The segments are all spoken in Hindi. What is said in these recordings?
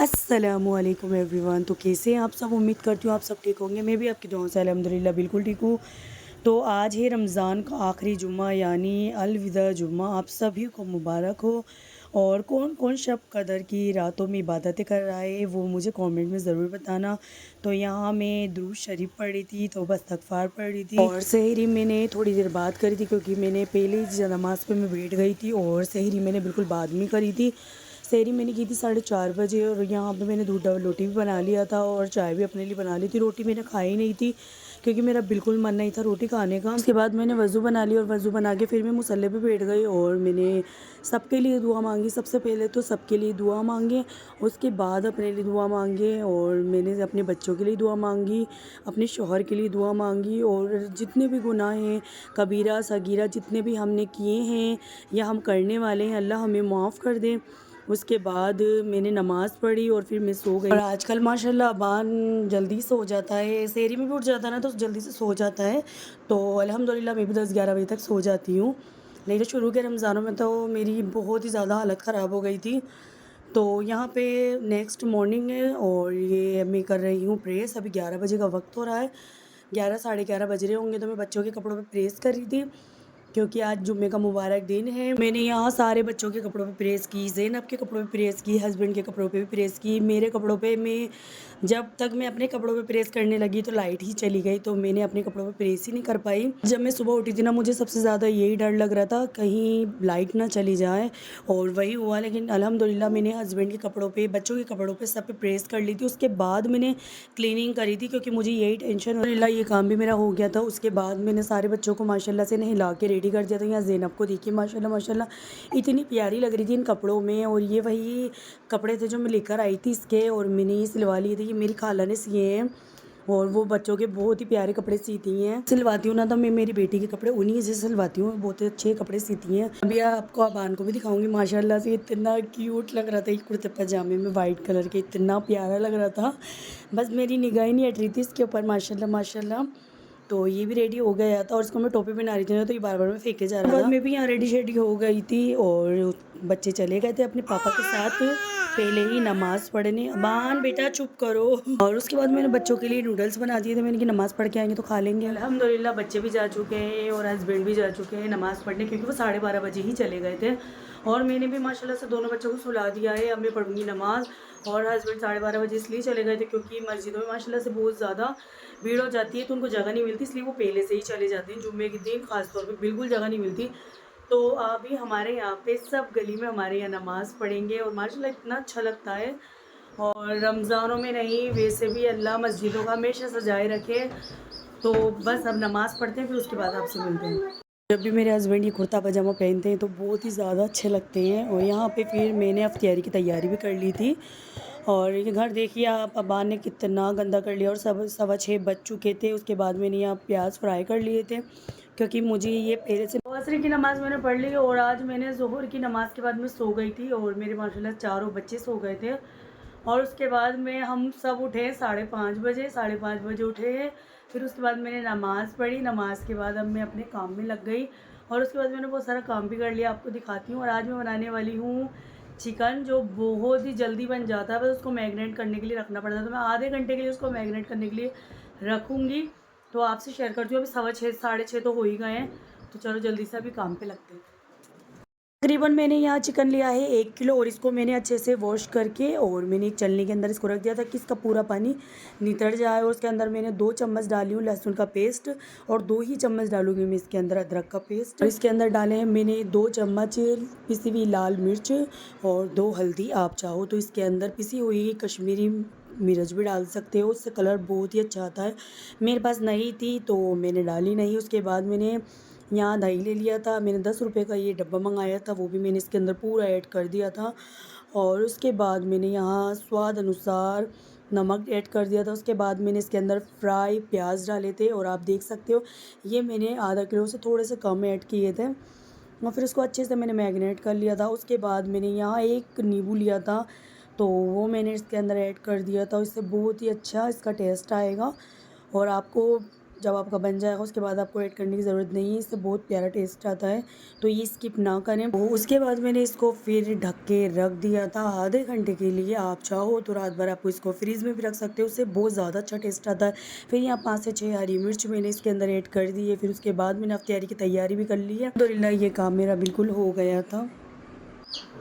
अस्सलामुअलैकुम एवरीवन। तो कैसे हैं आप सब? उम्मीद करती हूँ आप सब ठीक होंगे। मैं भी आपकी दुआओं से अल्हम्दुलिल्लाह बिल्कुल ठीक हूँ। तो आज है रमज़ान का आखिरी जुम्मा यानी अलविदा जुम्मा। आप सभी को मुबारक हो। और कौन कौन शब कदर की रातों में इबादतें कर रहा है वो मुझे कमेंट में ज़रूर बताना। तो यहाँ मैं दुरूद शरीफ पढ़ रही थी, तौबा इस्तग़फ़ार पढ़ रही थी और सहरी मैंने थोड़ी देर बाद करी थी क्योंकि मैंने पहले ही नमाज़ पे मैं बैठ गई थी और सहरी मैंने बिल्कुल बाद में करी थी। सहरी मैंने की थी 4:30 बजे और यहाँ पे मैंने दूध डबल रोटी भी बना लिया था और चाय भी अपने लिए बना ली थी। रोटी मैंने खाई नहीं थी क्योंकि मेरा बिल्कुल मन नहीं था रोटी खाने का। उसके बाद मैंने वज़ू बना लिया और वज़ू बना के फिर मैं मुसल्ले पे बैठ गई और मैंने सबके लिए दुआ मांगी। सबसे पहले तो सबके लिए दुआ मांगे, उसके बाद अपने लिए दुआ मांगे और मैंने अपने बच्चों के लिए दुआ मांगी, अपने शौहर के लिए दुआ मांगी और जितने भी गुनाह हैं कबीरा सगीरा जितने भी हमने किए हैं या हम करने वाले हैं अल्लाह हमें माफ़ कर दें। उसके बाद मैंने नमाज़ पढ़ी और फिर मैं सो गई। और आजकल माशाल्लाह अबान जल्दी सो जाता है, सहरी में भी उठ जाता है ना तो जल्दी से सो जाता है। तो अल्हम्दुलिल्लाह मैं भी 10-11 बजे तक सो जाती हूँ। नहीं तो शुरू के रमज़ानों में तो मेरी बहुत ही ज़्यादा हालत ख़राब हो गई थी। तो यहाँ पे नेक्स्ट मॉर्निंग है और ये मैं कर रही हूँ प्रेस। अभी 11 बजे का वक्त हो रहा है, 11 साढ़े 11 बज रहे होंगे। तो मैं बच्चों के कपड़ों पे प्रेस कर रही थी क्योंकि आज जुम्मे का मुबारक दिन है। मैंने यहाँ सारे बच्चों के कपड़ों पे प्रेस की, ज़ैनब के कपड़ों पे प्रेस की, हस्बैंड के कपड़ों पे भी प्रेस की। मेरे कपड़ों पे मैं जब तक मैं अपने कपड़ों पे प्रेस करने लगी तो लाइट ही चली गई, तो मैंने अपने कपड़ों पे प्रेस ही नहीं कर पाई। जब मैं सुबह उठी थी ना मुझे सबसे ज़्यादा यही डर लग रहा था कहीं लाइट ना चली जाए और वही हुआ। लेकिन अल्हम्दुलिल्लाह मैंने हस्बैंड के कपड़ों पे, बच्चों के कपड़ों पे सब पे प्रेस कर ली थी। उसके बाद मैंने क्लीनिंग करी थी क्योंकि मुझे यही टेंशन अल्हम्दुलिल्लाह ये काम भी मेरा हो गया था। उसके बाद मैंने सारे बच्चों को माशाल्लाह से नहला के रेडी कर दिया था। यहाँ ज़ैनब को देखिए माशाल्लाह माशाल्लाह इतनी प्यारी लग रही थी इन कपड़ों में। और ये वही कपड़े थे जो मैं लेकर आई थी इसके और मैंने ये सिलवा लिए थे। ये मेरी खाला ने सिए हैं और वो बच्चों के बहुत ही प्यारे कपड़े सीती हैं। सिलवाती हूँ ना तो मैं मेरी बेटी के कपड़े उन्हीं से सिलवाती हूँ, बहुत ही अच्छे कपड़े सीती हैं। अभी आपको अबान को भी दिखाऊंगी। माशाल्लाह से इतना क्यूट लग रहा था ये कुर्ते पजामे में वाइट कलर के, इतना प्यारा लग रहा था। बस मेरी निगाह ही नहीं हट रही थी इसके ऊपर माशाल्लाह माशाल्लाह। तो ये भी रेडी हो गया था और इसको मैं टोपी पहना रही थी ना तो ये बार बार में फेंके जा रहा था। मैं भी यहाँ रेडी शेडी हो गई थी और बच्चे चले गए थे अपने पापा के साथ पहले ही नमाज पढ़ने। अबान बेटा चुप करो। और उसके बाद मैंने बच्चों के लिए नूडल्स बना दिए थे। मैंने कि नमाज पढ़ के आएंगे तो खा लेंगे। अल्हम्दुलिल्लाह बच्चे भी जा चुके हैं और हस्बैंड भी जा चुके हैं नमाज़ पढ़ने क्योंकि वो 12:30 बजे ही चले गए थे। और मैंने भी माशाल्लाह से दोनों बच्चों को सुला दिया है। अब मैं पढ़ूंगी नमाज़। और हस्बैंड 12:30 बजे इसलिए चले गए थे क्योंकि मस्जिदों में माशाल्लाह से बहुत ज़्यादा भीड़ हो जाती है तो उनको जगह नहीं मिलती, इसलिए वो पहले से ही चले जाते हैं। जुम्मे के दिन खास तौर पे बिल्कुल जगह नहीं मिलती। तो अभी हमारे यहाँ पे सब गली में हमारे यहाँ नमाज़ पढ़ेंगे और माशाल्लाह इतना अच्छा लगता है। और रमज़ानों में नहीं वैसे भी अल्लाह मस्जिदों का हमेशा सजाए रखे। तो बस अब नमाज़ पढ़ते हैं फिर उसके बाद आपसे मिलते हैं। जब भी मेरे हस्बैंड ये कुर्ता पजामा पहनते हैं तो बहुत ही ज़्यादा अच्छे लगते हैं। और यहाँ पे फिर मैंने अफ्तारी की तैयारी भी कर ली थी। और ये घर देखिए आप अब्बा ने कितना गंदा कर लिया और सब 6:15 बज चुके थे। उसके बाद मैंने यहाँ प्याज फ्राई कर लिए थे क्योंकि मुझे ये पहले से असर की नमाज़ मैंने पढ़ ली। और आज मैंने ज़ोहर की नमाज़ के बाद मैं सो गई थी और मेरे माशाल्लाह चारों बच्चे सो गए थे। और उसके बाद में हम सब उठे 5:30 बजे, 5:30 बजे उठे। फिर उसके बाद मैंने नमाज़ पढ़ी। नमाज के बाद अब मैं अपने काम में लग गई और उसके बाद मैंने बहुत सारा काम भी कर लिया, आपको दिखाती हूँ। और आज मैं बनाने वाली हूँ चिकन जो बहुत ही जल्दी बन जाता है, बस उसको मैरिनेट करने के लिए रखना पड़ता है। तो मैं आधे घंटे के लिए उसको मैरिनेट करने के लिए रखूँगी। तो आपसे शेयर करती हूँ। अभी 6:15 6:30 तो हो ही गए हैं, तो चलो जल्दी से अभी काम पे लगते हैं। तकरीबन मैंने यहाँ चिकन लिया है 1 किलो और इसको मैंने अच्छे से वॉश करके और मैंने एक चलनी के अंदर इसको रख दिया था कि इसका पूरा पानी नितर जाए। और उसके अंदर मैंने 2 चम्मच डाली हूँ लहसुन का पेस्ट और 2 ही चम्मच डालूंगी मैं इसके अंदर अदरक का पेस्ट। और इसके अंदर डाले हैं मैंने 2 चम्मच पिसी हुई लाल मिर्च और 2 हल्दी। आप चाहो तो इसके अंदर पिसी हुई कश्मीरी मिर्च भी डाल सकते हो, उससे कलर बहुत ही अच्छा आता है। मेरे पास नहीं थी तो मैंने डाली नहीं। उसके बाद मैंने यहाँ दही ले लिया था, मैंने 10 रुपये का ये डब्बा मंगाया था, वो भी मैंने इसके अंदर पूरा ऐड कर दिया था। और उसके बाद मैंने यहाँ स्वाद अनुसार नमक ऐड कर दिया था। उसके बाद मैंने इसके अंदर फ्राई प्याज डाले थे और आप देख सकते हो ये मैंने आधा किलो से थोड़े से कम ऐड किए थे। और फिर उसको अच्छे से मैंने मैरिनेट कर लिया था। उसके बाद मैंने यहाँ एक नींबू लिया था तो वो मैंने इसके अंदर ऐड कर दिया था। इससे बहुत ही अच्छा इसका टेस्ट आएगा। और आपको जब आपका बन जाएगा उसके बाद आपको ऐड करने की ज़रूरत नहीं है, इससे बहुत प्यारा टेस्ट आता है, तो ये स्किप ना करें। तो उसके बाद मैंने इसको फिर ढक के रख दिया था आधे घंटे के लिए। आप चाहो तो रात भर आपको इसको फ्रीज़ में भी रख सकते हो, उससे बहुत ज़्यादा अच्छा टेस्ट आता है। फिर यहाँ 5 से 6 हरी मिर्च मैंने इसके अंदर ऐड कर दी है। फिर उसके बाद मैंने अफ्तारी की तैयारी भी कर ली है। अल्हम्दुलिल्लाह ये काम मेरा बिल्कुल हो गया था।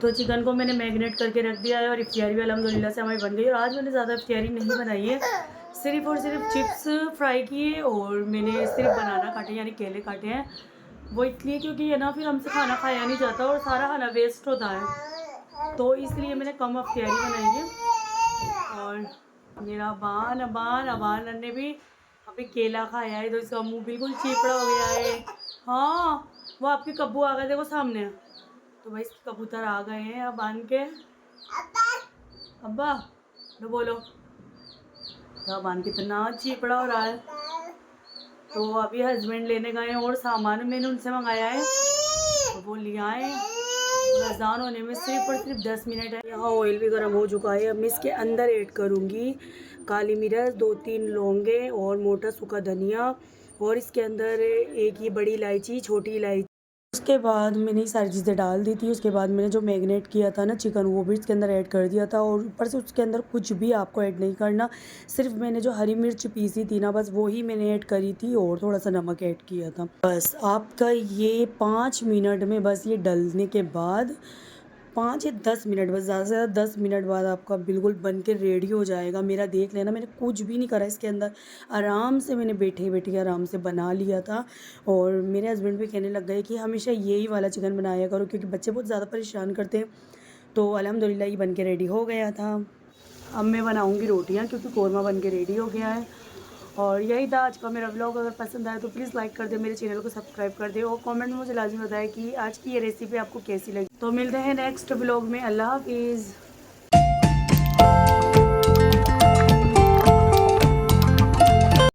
तो चिकन को मैंने मैरिनेट करके रख दिया है और इफ्तियारी भी अल्हम्दुलिल्लाह से हमारी बन गई। और आज मैंने ज़्यादा इफ्तियारी नहीं बनाई है, सिर्फ़ और सिर्फ चिप्स फ्राई किए और मैंने सिर्फ बनाना काटे यानी केले काटे हैं। वो इसलिए क्योंकि ये ना फिर हमसे खाना खाया नहीं जाता और सारा खाना वेस्ट होता है, तो इसलिए मैंने कम इफ्तियारी बनाई है। और मेरा अबान ने भी अभी केला खाया है, तो इसका मुँह बिल्कुल चिपड़ा हो गया है। हाँ, वो आपके कब्बू आ गए देखो सामने। तो भाई कबूतर आ गए हैं अब बांध के। अब्बा तो बोलो, तो बांध के इतना चीपड़ा हो रहा है। तो अभी हस्बैंड लेने गए हैं और सामान मैंने उनसे मंगाया है, तो वो ले आए। अज़ान होने में सिर्फ और सिर्फ 10 मिनट है। यहाँ ऑयल भी गर्म हो चुका है। अब मैं इसके अंदर ऐड करूँगी काली मिर्च, 2-3 लौंगे और मोटा सूखा धनिया, और इसके अंदर एक ये बड़ी इलायची, छोटी इलायची। उसके बाद मैंने ये सारी चीज़ें डाल दी थी। उसके बाद मैंने जो मैरिनेट किया था ना चिकन, वो भी इसके अंदर ऐड कर दिया था। और ऊपर से उसके अंदर कुछ भी आपको ऐड नहीं करना, सिर्फ मैंने जो हरी मिर्च पीसी थी ना, बस वो ही मैंने ऐड करी थी और थोड़ा सा नमक ऐड किया था। बस आपका ये 5 मिनट में, बस ये डलने के बाद 5 या 10 मिनट, बस ज़्यादा से ज़्यादा 10 मिनट बाद आपका बिल्कुल बन के रेडी हो जाएगा। मेरा देख लेना, मैंने कुछ भी नहीं करा इसके अंदर, आराम से मैंने बैठे बैठे आराम से बना लिया था। और मेरे हस्बैंड भी कहने लग गए कि हमेशा यही वाला चिकन बनाया करो, क्योंकि बच्चे बहुत ज़्यादा परेशान करते हैं। तो अल्हम्दुलिल्लाह ये बन के रेडी हो गया था। अब मैं बनाऊँगी रोटियाँ, क्योंकि कौरमा बन के रेडी हो गया है। और यही था आज का मेरा व्लॉग। अगर पसंद आए तो प्लीज़ लाइक कर दे, मेरे चैनल को सब्सक्राइब कर दे, और कमेंट में मुझे लाजमी बताएं कि आज की ये रेसिपी आपको कैसी लगी। तो मिलते हैं नेक्स्ट व्लॉग में। अल्लाह हाफिज़।